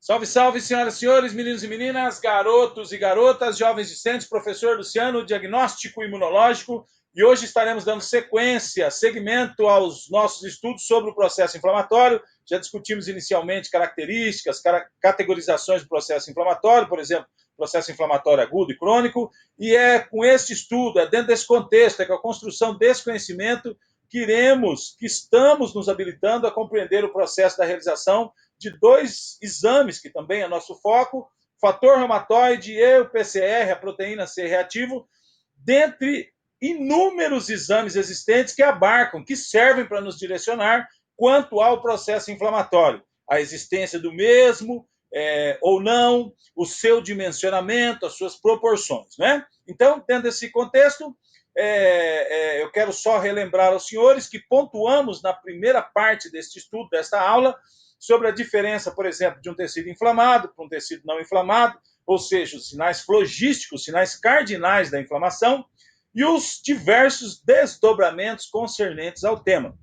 Salve, salve, senhoras e senhores, meninos e meninas, garotos e garotas, jovens discentes, professor Luciano, diagnóstico imunológico, e hoje estaremos dando segmento aos nossos estudos sobre o processo inflamatório. Já discutimos inicialmente características, categorizações do processo inflamatório, por exemplo, processo inflamatório agudo e crônico, e é com este estudo, é dentro desse contexto, é com a construção desse conhecimento que estamos nos habilitando a compreender o processo da realização de dois exames, que também é nosso foco, fator reumatoide e o PCR, a proteína C reativo, dentre inúmeros exames existentes que abarcam, que servem para nos direcionar quanto ao processo inflamatório, a existência do mesmo, ou não, o seu dimensionamento, as suas proporções, né? Então, dentro desse contexto, eu quero só relembrar aos senhores que pontuamos na primeira parte deste estudo, desta aula, sobre a diferença, por exemplo, de um tecido inflamado para um tecido não inflamado, ou seja, os sinais flogísticos, sinais cardinais da inflamação, e os diversos desdobramentos concernentes ao tema.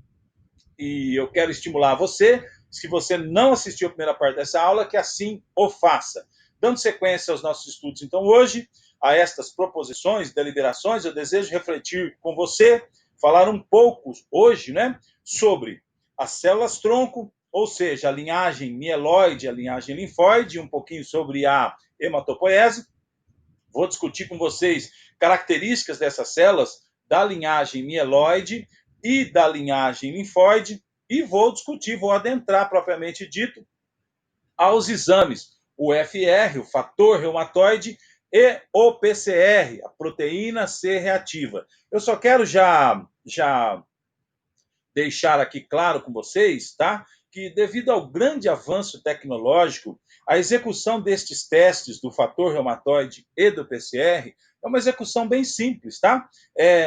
E eu quero estimular você, se você não assistiu a primeira parte dessa aula, que assim o faça. Dando sequência aos nossos estudos, então, hoje, a estas proposições, deliberações, eu desejo refletir com você, falar um pouco hoje, né, sobre as células-tronco, ou seja, a linhagem mieloide, a linhagem linfóide, um pouquinho sobre a hematopoese. Vou discutir com vocês características dessas células da linhagem mieloide e da linhagem linfóide, e vou adentrar propriamente dito aos exames, o FR, o fator reumatoide, e o PCR, a proteína C reativa. Eu só quero já deixar aqui claro com vocês, tá? Que devido ao grande avanço tecnológico, a execução destes testes do fator reumatoide e do PCR é uma execução bem simples, tá?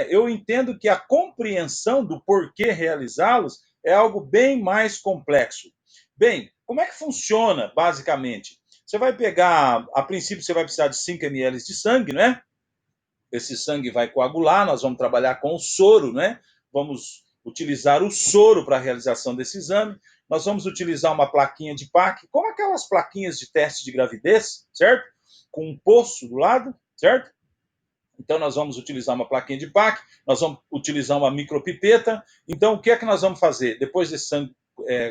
Eu entendo que a compreensão do porquê realizá-los é algo bem mais complexo. Bem, como é que funciona, basicamente? Você vai pegar, a princípio, você vai precisar de 5 ml de sangue, né? Esse sangue vai coagular, nós vamos trabalhar com o soro, né? Vamos utilizar o soro para a realização desse exame. Nós vamos utilizar uma plaquinha de PAC, como aquelas plaquinhas de teste de gravidez, certo? Com um poço do lado, certo? Então, nós vamos utilizar uma plaquinha de PAC, nós vamos utilizar uma micropipeta. Então, o que é que nós vamos fazer? Depois desse sangue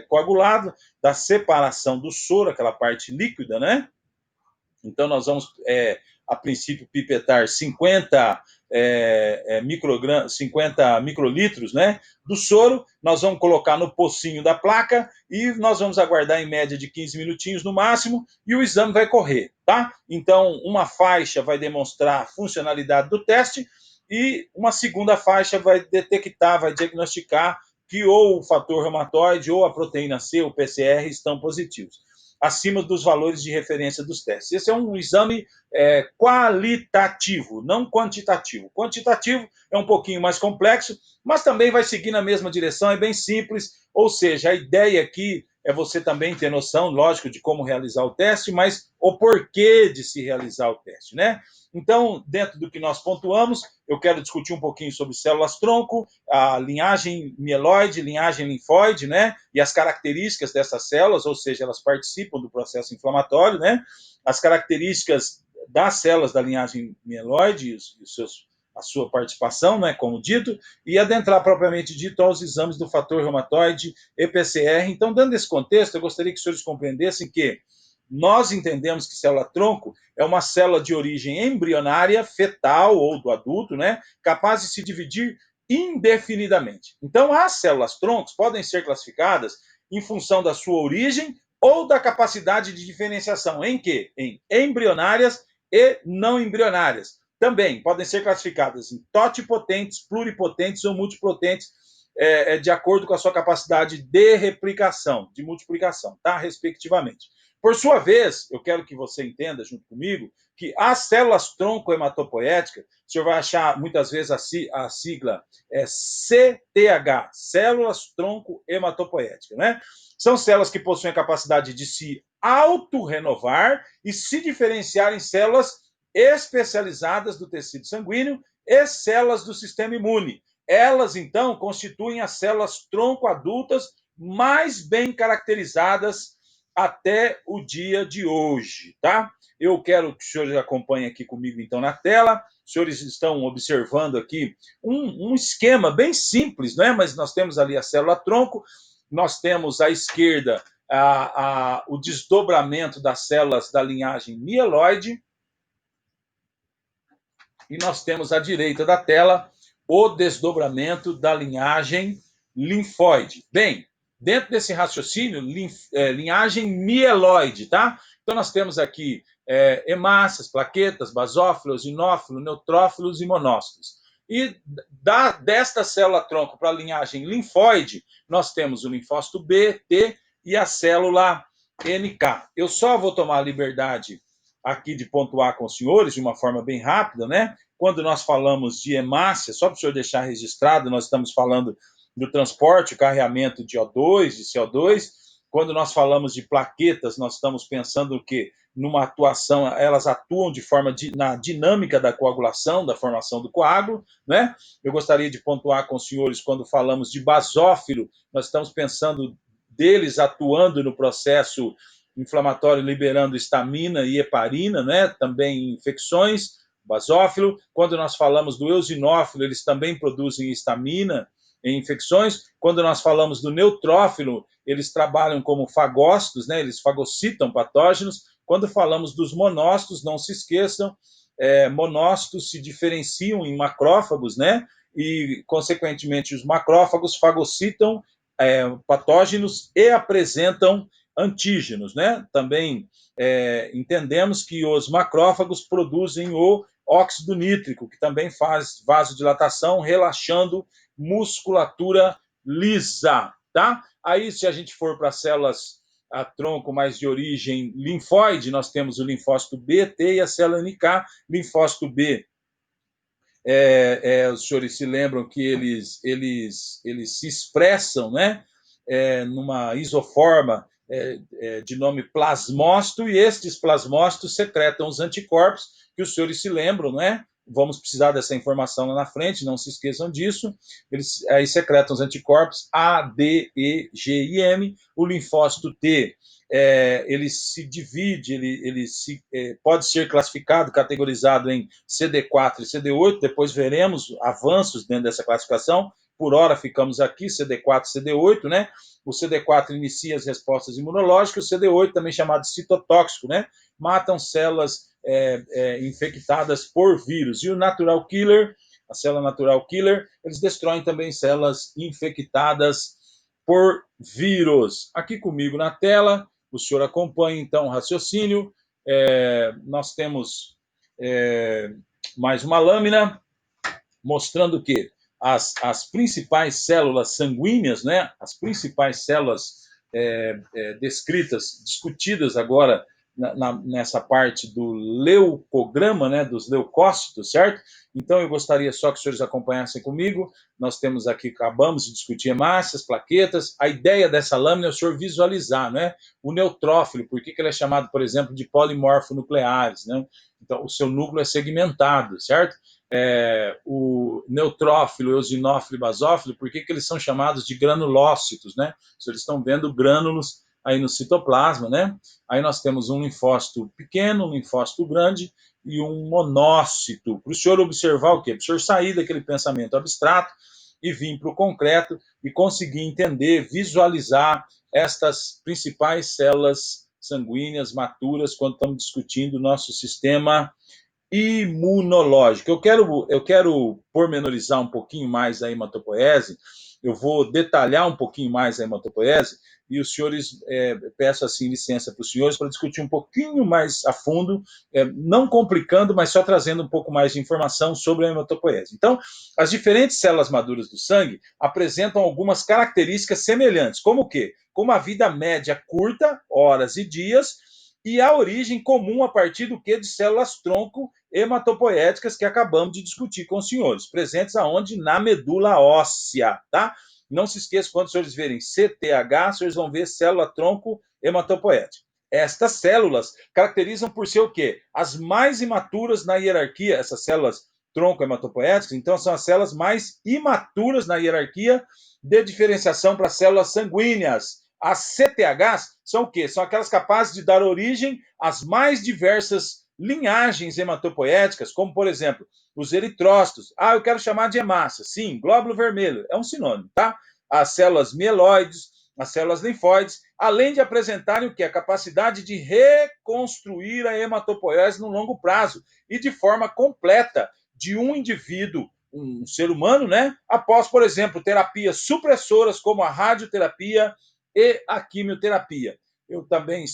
coagulado, da separação do soro, aquela parte líquida, né? Então, nós vamos, a princípio, pipetar 50 microlitros, né, do soro. Nós vamos colocar no pocinho da placa e nós vamos aguardar em média de 15 minutinhos no máximo e o exame vai correr, tá? Então, uma faixa vai demonstrar a funcionalidade do teste e uma segunda faixa vai detectar, vai diagnosticar que ou o fator reumatoide ou a proteína C, o PCR, estão positivos, acima dos valores de referência dos testes. Esse é um exame qualitativo, não quantitativo. Quantitativo é um pouquinho mais complexo, mas também vai seguir na mesma direção, é bem simples, ou seja, a ideia aqui é você também ter noção, lógico, de como realizar o teste, mas o porquê de se realizar o teste, né? Então, dentro do que nós pontuamos, eu quero discutir um pouquinho sobre células-tronco, a linhagem mieloide, linhagem linfóide, né? E as características dessas células, ou seja, elas participam do processo inflamatório, né? As características das células da linhagem mieloide e a sua participação, né, como dito, e adentrar propriamente dito aos exames do fator reumatoide e PCR. Então, dando esse contexto, eu gostaria que os senhores compreendessem que nós entendemos que célula-tronco é uma célula de origem embrionária, fetal ou do adulto, né, capaz de se dividir indefinidamente. Então, as células-troncos podem ser classificadas em função da sua origem ou da capacidade de diferenciação. Em quê? Em embrionárias e não embrionárias. Também podem ser classificadas em totipotentes, pluripotentes ou multipotentes, de acordo com a sua capacidade de replicação, de multiplicação, tá? Respectivamente. Por sua vez, eu quero que você entenda, junto comigo, que as células tronco-hematopoéticas, o senhor vai achar muitas vezes a sigla CTH, células tronco-hematopoéticas, né? São células que possuem a capacidade de se autorrenovar e se diferenciar em células especializadas do tecido sanguíneo e células do sistema imune. Elas, então, constituem as células tronco adultas mais bem caracterizadas até o dia de hoje, tá? Eu quero que os senhores acompanhem aqui comigo, então, na tela. Os senhores estão observando aqui um esquema bem simples, né? Mas nós temos ali a célula-tronco, nós temos à esquerda o desdobramento das células da linhagem mieloide, e nós temos à direita da tela o desdobramento da linhagem linfóide. Bem, dentro desse raciocínio, linhagem mieloide, tá? Então nós temos aqui hemácias, plaquetas, basófilos, eosinofilos, neutrófilos e monócitos. E desta célula-tronco para a linhagem linfóide, nós temos o linfócito B, T e a célula NK. Eu só vou tomar a liberdade aqui de pontuar com os senhores de uma forma bem rápida, né? Quando nós falamos de hemácia, só para o senhor deixar registrado, nós estamos falando do transporte, o carreamento de O2, de CO2. Quando nós falamos de plaquetas, nós estamos pensando o quê? Numa atuação, elas atuam de forma na dinâmica da coagulação, da formação do coágulo, né? Eu gostaria de pontuar com os senhores, quando falamos de basófilo, nós estamos pensando deles atuando no processo inflamatório, liberando histamina e heparina, né? Também infecções, basófilo. Quando nós falamos do eosinófilo, eles também produzem histamina em infecções. Quando nós falamos do neutrófilo, eles trabalham como fagócitos, né? Eles fagocitam patógenos. Quando falamos dos monócitos, não se esqueçam, monócitos se diferenciam em macrófagos, né? E, consequentemente, os macrófagos fagocitam patógenos e apresentam antígenos, né? Também entendemos que os macrófagos produzem o óxido nítrico, que também faz vasodilatação, relaxando musculatura lisa, tá? Aí, se a gente for para células a tronco mais de origem linfóide, nós temos o linfócito B, T e a célula NK. Linfócito B, os senhores se lembram que eles se expressam, né? Numa isoforma de nome plasmócito, e estes plasmócitos secretam os anticorpos, que os senhores se lembram, né? Vamos precisar dessa informação lá na frente, não se esqueçam disso. Eles aí secretam os anticorpos A, D, E, G e M. O linfócito T, ele se divide, pode ser classificado, categorizado em CD4 e CD8, depois veremos avanços dentro dessa classificação. Por hora ficamos aqui, CD4 e CD8, né? O CD4 inicia as respostas imunológicas, o CD8, também chamado citotóxico, né? Matam células infectadas por vírus. E o natural killer, a célula natural killer, eles destroem também células infectadas por vírus. Aqui comigo na tela, o senhor acompanha então o raciocínio. Nós temos mais uma lâmina mostrando que as principais células sanguíneas, né, as principais células descritas, discutidas agora nessa parte do leucograma, né, dos leucócitos, certo? Então, eu gostaria só que os senhores acompanhassem comigo. Nós temos aqui, acabamos de discutir hemácias, plaquetas. A ideia dessa lâmina é o senhor visualizar, né? O neutrófilo, por que ele é chamado, por exemplo, de polimorfonucleares, né? Então, o seu núcleo é segmentado, certo? O neutrófilo, eosinófilo e basófilo, por que eles são chamados de granulócitos, né? Se eles estão vendo grânulos aí no citoplasma, né? Aí nós temos um linfócito pequeno, um linfócito grande e um monócito. Para o senhor observar o quê? Para o senhor sair daquele pensamento abstrato e vir para o concreto e conseguir entender, visualizar estas principais células sanguíneas maturas quando estamos discutindo o nosso sistema imunológico. Eu quero pormenorizar um pouquinho mais a hematopoese, eu vou detalhar um pouquinho mais a hematopoese, e os senhores, peço assim licença para os senhores para discutir um pouquinho mais a fundo, não complicando, mas só trazendo um pouco mais de informação sobre a hematopoese. Então, as diferentes células maduras do sangue apresentam algumas características semelhantes, como o quê? Como a vida média curta, horas e dias, e a origem comum a partir do que? De células tronco hematopoéticas que acabamos de discutir com os senhores, presentes aonde? Na medula óssea, tá? Não se esqueça, quando os senhores verem CTH, os senhores vão ver célula-tronco hematopoética. Estas células caracterizam por ser o quê? As mais imaturas na hierarquia, essas células tronco hematopoéticas, então são as células mais imaturas na hierarquia de diferenciação para células sanguíneas, As CTHs são o quê? São aquelas capazes de dar origem às mais diversas linhagens hematopoéticas, como, por exemplo, os eritrócitos. Eu quero chamar de hemácia. Sim, glóbulo vermelho é um sinônimo, tá? As células mieloides, as células linfóides, além de apresentarem o que? A capacidade de reconstruir a hematopoiese no longo prazo e de forma completa de um indivíduo, um ser humano, né? Após, por exemplo, terapias supressoras como a radioterapia e a quimioterapia. Eu também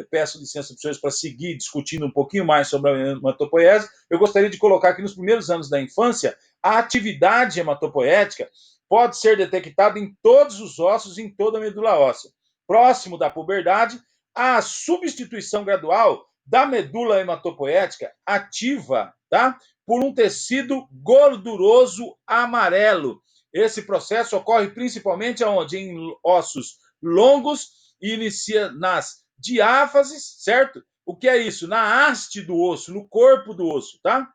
peço licença para os senhores para seguir discutindo um pouquinho mais sobre a hematopoiese. Eu gostaria de colocar que nos primeiros anos da infância, a atividade hematopoética pode ser detectada em todos os ossos, em toda a medula óssea. Próximo da puberdade, a substituição gradual da medula hematopoética ativa, tá? Por um tecido gorduroso amarelo. Esse processo ocorre principalmente aonde? Em ossos longos e inicia nas diáfases, certo? O que é isso? Na haste do osso, no corpo do osso, tá?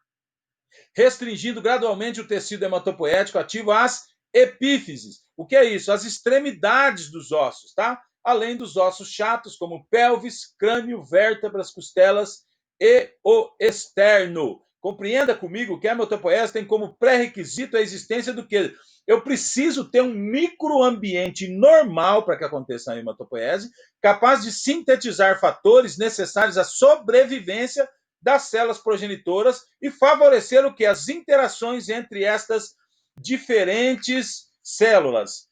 Restringindo gradualmente o tecido hematopoético ativo às epífises. O que é isso? As extremidades dos ossos, tá? Além dos ossos chatos, como pelvis, crânio, vértebras, costelas e o externo. Compreenda comigo que a hematopoiese tem como pré-requisito a existência do quê? Eu preciso ter um microambiente normal para que aconteça a hematopoiese, capaz de sintetizar fatores necessários à sobrevivência das células progenitoras e favorecer o que? As interações entre estas diferentes células.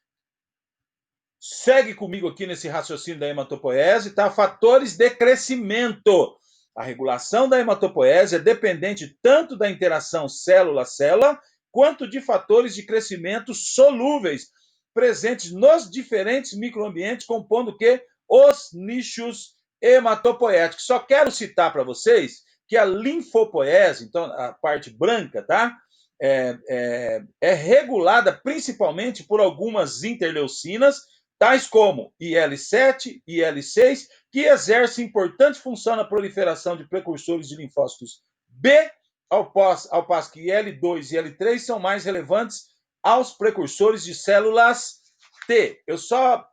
Segue comigo aqui nesse raciocínio da hematopoiese, tá? Fatores de crescimento. A regulação da hematopoiese é dependente tanto da interação célula-célula, quanto de fatores de crescimento solúveis, presentes nos diferentes microambientes, compondo o quê? Os nichos hematopoéticos. Só quero citar para vocês que a linfopoiese, então a parte branca, tá? É regulada principalmente por algumas interleucinas, tais como IL-7 e IL-6, que exercem importante função na proliferação de precursores de linfócitos B, ao passo que IL-2 e IL-3 são mais relevantes aos precursores de células T. Eu só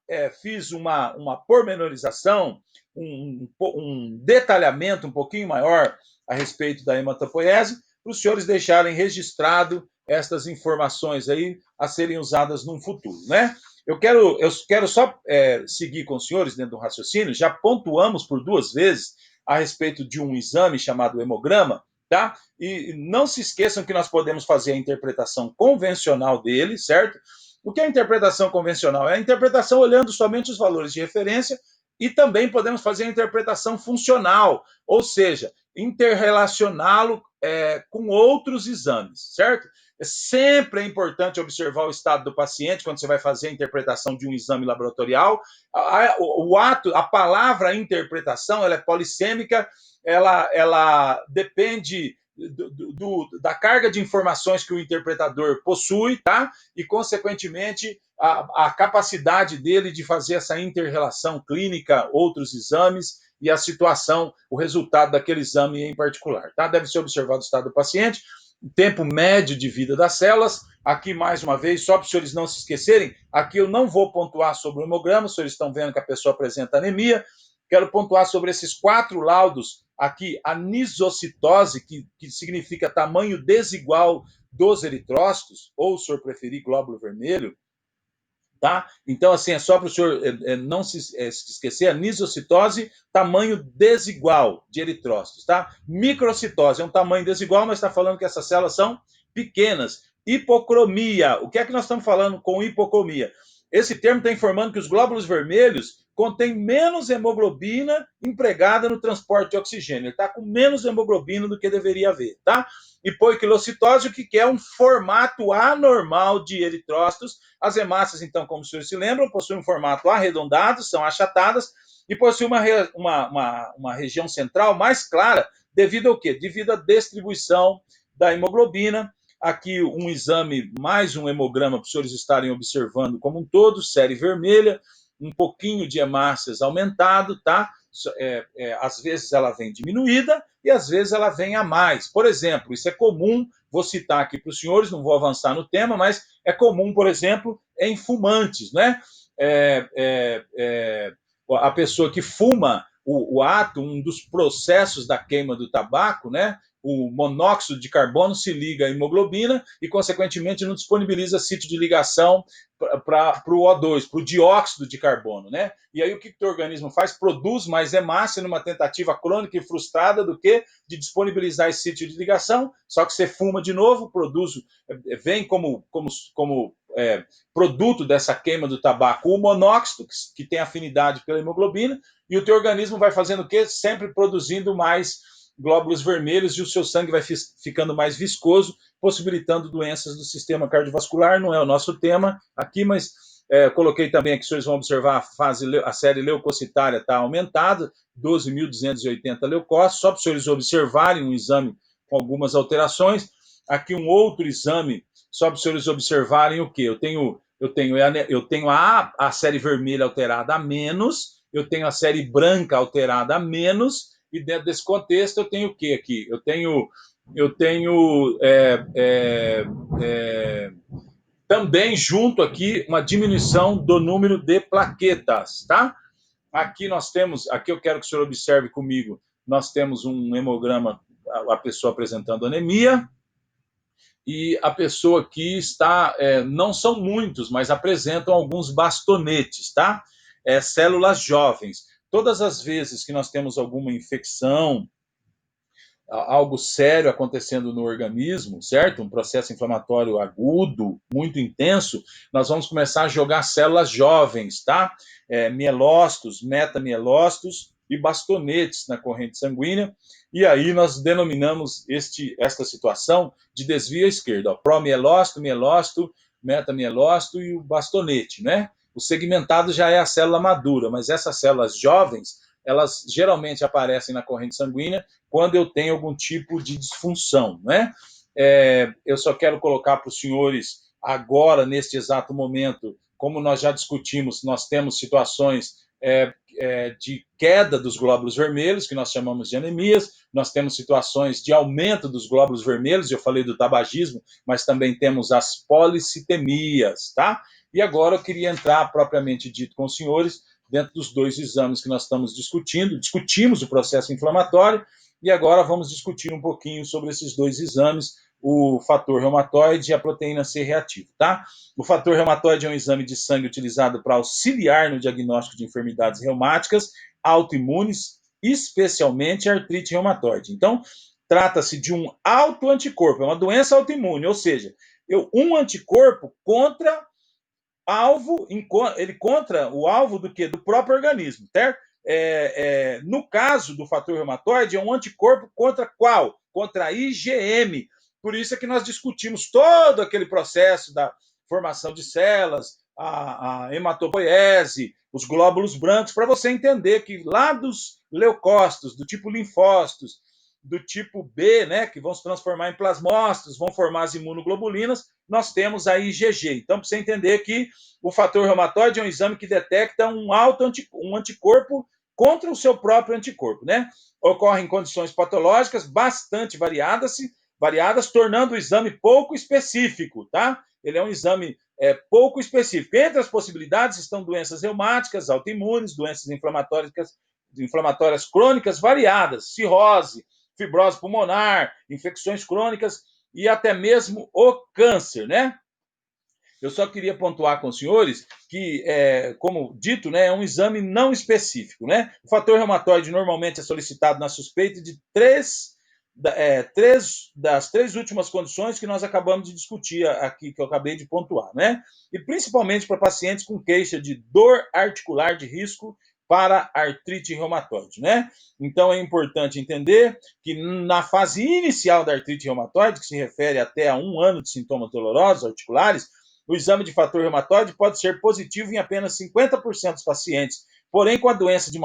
fiz uma pormenorização, um detalhamento um pouquinho maior a respeito da hematopoiese, para os senhores deixarem registrado estas informações aí a serem usadas no futuro, né? Eu quero só seguir com os senhores dentro do raciocínio. Já pontuamos por 2 vezes a respeito de um exame chamado hemograma, tá? E não se esqueçam que nós podemos fazer a interpretação convencional dele, certo? O que é a interpretação convencional? É a interpretação olhando somente os valores de referência e também podemos fazer a interpretação funcional, ou seja, interrelacioná-lo com outros exames, certo? Sempre é importante observar o estado do paciente quando você vai fazer a interpretação de um exame laboratorial. A palavra interpretação, ela é polissêmica, ela depende da carga de informações que o interpretador possui, tá? E, consequentemente, a capacidade dele de fazer essa inter-relação clínica, outros exames e a situação, o resultado daquele exame em particular, tá? Deve ser observado o estado do paciente, o tempo médio de vida das células. Aqui, mais uma vez, só para os senhores não se esquecerem, aqui eu não vou pontuar sobre o hemograma, os senhores estão vendo que a pessoa apresenta anemia. Quero pontuar sobre esses 4 laudos aqui, a nisocitose, que significa tamanho desigual dos eritrócitos, ou, se o senhor preferir, glóbulo vermelho, tá? Então, assim, é só para o senhor não se esquecer, a nisocitose, tamanho desigual de eritrócitos, tá? Microcitose é um tamanho desigual, mas está falando que essas células são pequenas. Hipocromia, o que é que nós estamos falando com hipocromia? Esse termo está informando que os glóbulos vermelhos contêm menos hemoglobina empregada no transporte de oxigênio. Ele está com menos hemoglobina do que deveria haver, tá? Hipoiquilocitose, o que é um formato anormal de eritrócitos. As hemácias, então, como os senhores se lembram, possuem um formato arredondado, são achatadas e possuem uma região central mais clara, devido ao quê? Devido à distribuição da hemoglobina. Aqui um exame, mais um hemograma para os senhores estarem observando como um todo, série vermelha, um pouquinho de hemácias aumentado, tá? Às vezes ela vem diminuída e às vezes ela vem a mais. Por exemplo, isso é comum, vou citar aqui para os senhores, não vou avançar no tema, mas é comum, por exemplo, em fumantes, né? a pessoa que fuma o ato, um dos processos da queima do tabaco, né? O monóxido de carbono se liga à hemoglobina e, consequentemente, não disponibiliza sítio de ligação para o O2, para o dióxido de carbono, né? E aí o que o organismo faz? Produz mais hemácia numa tentativa crônica e frustrada do que de disponibilizar esse sítio de ligação, só que você fuma de novo, produz, vem como produto dessa queima do tabaco o monóxido, que tem afinidade pela hemoglobina, e o teu organismo vai fazendo o quê? Sempre produzindo mais glóbulos vermelhos e o seu sangue vai ficando mais viscoso, possibilitando doenças do sistema cardiovascular. Não é o nosso tema aqui, mas coloquei também aqui, vocês vão observar a série leucocitária está aumentada, 12.280 leucócitos, só para os senhores observarem um exame com algumas alterações. Aqui um outro exame, só para os senhores observarem o que? Eu tenho a série vermelha alterada a menos, eu tenho a série branca alterada a menos, e dentro desse contexto eu tenho o que aqui? Eu tenho também junto aqui uma diminuição do número de plaquetas, tá? Aqui nós temos, aqui eu quero que o senhor observe comigo, nós temos um hemograma, a pessoa apresentando anemia, e a pessoa aqui está, não são muitos, mas apresentam alguns bastonetes, tá? Células jovens. Todas as vezes que nós temos alguma infecção, algo sério acontecendo no organismo, certo? Um processo inflamatório agudo, muito intenso, nós vamos começar a jogar células jovens, tá? Mielócitos, metamielócitos e bastonetes na corrente sanguínea, e aí nós denominamos esta situação de desvio à esquerda, ó, promielócito, mielócito, metamielócito e o bastonete, né? O segmentado já é a célula madura, mas essas células jovens, elas geralmente aparecem na corrente sanguínea quando eu tenho algum tipo de disfunção, né? Eu só quero colocar para os senhores agora, neste exato momento, como nós já discutimos, nós temos situações de queda dos glóbulos vermelhos, que nós chamamos de anemias, nós temos situações de aumento dos glóbulos vermelhos, eu falei do tabagismo, mas também temos as policitemias, tá? E agora eu queria entrar, propriamente dito, com os senhores, dentro dos dois exames que nós estamos discutindo, discutimos o processo inflamatório, e agora vamos discutir um pouquinho sobre esses dois exames, o fator reumatoide e a proteína C reativa, tá? O fator reumatoide é um exame de sangue utilizado para auxiliar no diagnóstico de enfermidades reumáticas autoimunes, especialmente artrite reumatoide. Então, trata-se de um autoanticorpo, é uma doença autoimune, ou seja, um anticorpo contra ele contra o alvo do quê? Do próprio organismo, certo? No caso do fator reumatoide, é um anticorpo contra qual? Contra a IgM. Por isso é que nós discutimos todo aquele processo da formação de células, a hematopoiese, os glóbulos brancos, para você entender que lá dos leucócitos, do tipo linfócitos, do tipo B, né, que vão se transformar em plasmócitos, vão formar as imunoglobulinas, nós temos a IgG. Então, para você entender que o fator reumatoide é um exame que detecta um anticorpo contra o seu próprio anticorpo, né? Ocorre em condições patológicas bastante variadas, tornando o exame pouco específico, tá? Ele é um exame pouco específico. Entre as possibilidades estão doenças reumáticas, autoimunes, doenças inflamatórias crônicas variadas, cirrose, fibrose pulmonar, infecções crônicas e até mesmo o câncer, né? Eu só queria pontuar com os senhores que, como dito, né, é um exame não específico, né? O fator reumatoide normalmente é solicitado na suspeita de das três últimas condições que nós acabamos de discutir aqui, que eu acabei de pontuar, né? E principalmente para pacientes com queixa de dor articular de risco para artrite reumatoide, né? Então é importante entender que na fase inicial da artrite reumatoide, que se refere até a 1 ano de sintomas dolorosos articulares, o exame de fator reumatoide pode ser positivo em apenas 50% dos pacientes. Porém, com a doença de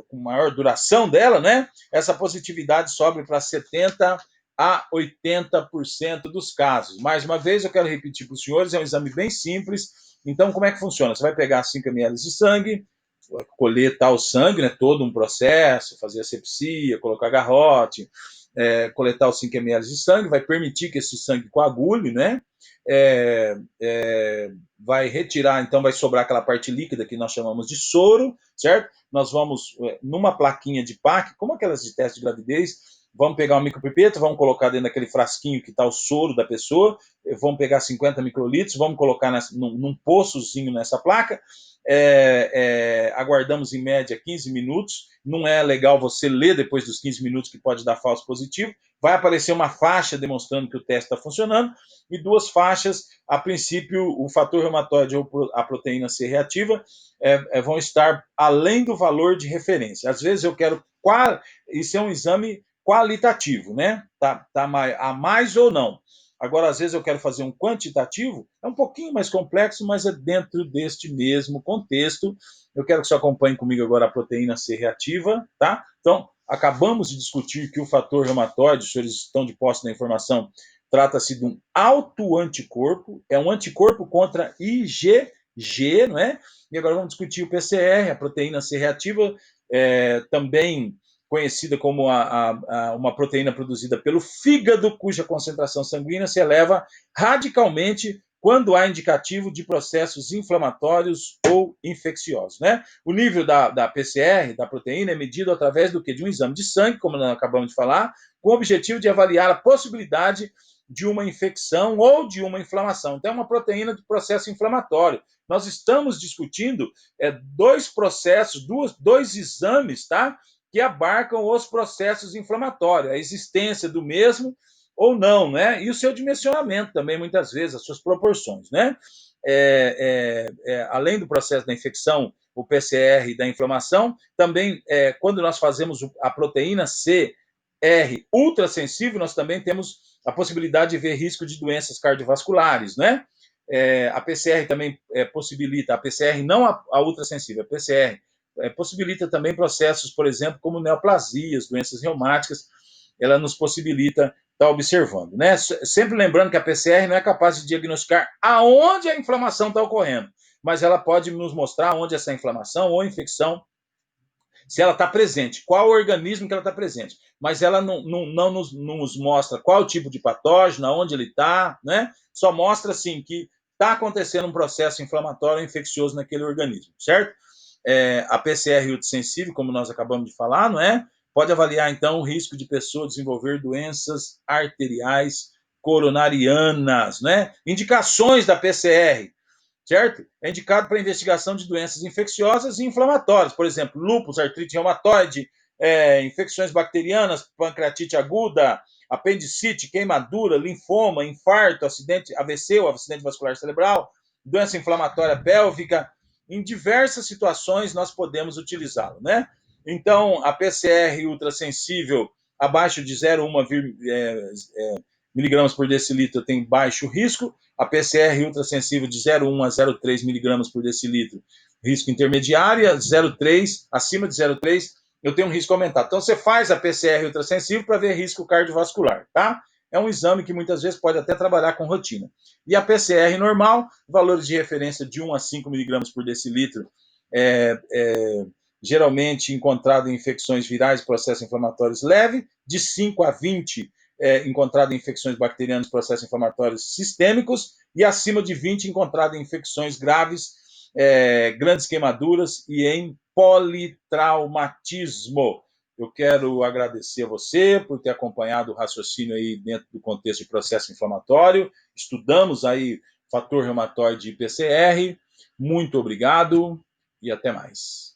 com maior duração dela, né, essa positividade sobe para 70% a 80% dos casos. Mais uma vez, eu quero repetir para os senhores, é um exame bem simples. Então, como é que funciona? Você vai pegar 5 ml de sangue, coletar o sangue, né, todo um processo, fazer asepsia, colocar garrote, coletar os 5 ml de sangue, vai permitir que esse sangue coagule, né? Vai retirar, então vai sobrar aquela parte líquida que nós chamamos de soro, certo? Nós vamos, numa plaquinha de PAC, como aquelas de teste de gravidez, vamos pegar uma micropipeta, vamos colocar dentro daquele frasquinho que está o soro da pessoa, vamos pegar 50 microlitros, vamos colocar num poçozinho nessa placa, aguardamos em média 15 minutos, não é legal você ler depois dos 15 minutos que pode dar falso positivo, vai aparecer uma faixa demonstrando que o teste está funcionando, e 2 faixas, a princípio, o fator reumatoide ou a proteína C reativa vão estar além do valor de referência. Às vezes eu quero, isso é um exame qualitativo, né? Tá a mais ou não. Agora, às vezes eu quero fazer um quantitativo, é um pouquinho mais complexo, mas é dentro deste mesmo contexto. Eu quero que você acompanhe comigo agora a proteína C reativa, tá? Então, acabamos de discutir que o fator reumatoide, os senhores estão de posse da informação, trata-se de um autoanticorpo, é um anticorpo contra IgG, não é? E agora vamos discutir o PCR, a proteína C reativa, também conhecida como uma proteína produzida pelo fígado, cuja concentração sanguínea se eleva radicalmente quando há indicativo de processos inflamatórios ou infecciosos, né? O nível da PCR, da proteína, é medido através do quê? De um exame de sangue, como nós acabamos de falar, com o objetivo de avaliar a possibilidade de uma infecção ou de uma inflamação. Então, é uma proteína de processo inflamatório. Nós estamos discutindo 2 processos, dois exames, tá? Que abarcam os processos inflamatórios, a existência do mesmo ou não, né? E o seu dimensionamento também, muitas vezes, as suas proporções, né? Além do processo da infecção, o PCR da inflamação, também, quando nós fazemos a proteína C R ultrassensível, nós também temos a possibilidade de ver risco de doenças cardiovasculares, né? A PCR também possibilita, a PCR não a ultrassensível, a PCR possibilita também processos, por exemplo, como neoplasias, doenças reumáticas, ela nos possibilita estar observando, né? Sempre lembrando que a PCR não é capaz de diagnosticar aonde a inflamação está ocorrendo, mas ela pode nos mostrar onde essa inflamação ou infecção, se ela está presente, qual organismo que ela está presente, mas ela não nos mostra qual o tipo de patógeno, onde ele está, né? Só mostra, assim, que está acontecendo um processo inflamatório ou infeccioso naquele organismo, certo? A PCR ultrassensível, como nós acabamos de falar, não é? Pode avaliar, então, o risco de pessoa desenvolver doenças arteriais coronarianas, né? Indicações da PCR, certo? É indicado para investigação de doenças infecciosas e inflamatórias, por exemplo, lúpus, artrite reumatoide, infecções bacterianas, pancreatite aguda, apendicite, queimadura, linfoma, infarto, acidente AVC ou acidente vascular cerebral, doença inflamatória pélvica. Em diversas situações nós podemos utilizá-lo, né? Então, a PCR ultrassensível abaixo de 0,1 miligramas por decilitro tem baixo risco, a PCR ultrassensível de 0,1 a 0,3 miligramas por decilitro, risco intermediário, 0,3, acima de 0,3, eu tenho um risco aumentado. Então, você faz a PCR ultrassensível para ver risco cardiovascular, tá? É um exame que muitas vezes pode até trabalhar com rotina. E a PCR normal, valores de referência de 1 a 5 miligramas por decilitro, geralmente encontrado em infecções virais, processos inflamatórios leve, de 5 a 20 encontrado em infecções bacterianas, processos inflamatórios sistêmicos, e acima de 20 encontrado em infecções graves, grandes queimaduras e em politraumatismo. Eu quero agradecer a você por ter acompanhado o raciocínio aí dentro do contexto de processo inflamatório. Estudamos aí fator reumatoide e PCR. Muito obrigado e até mais.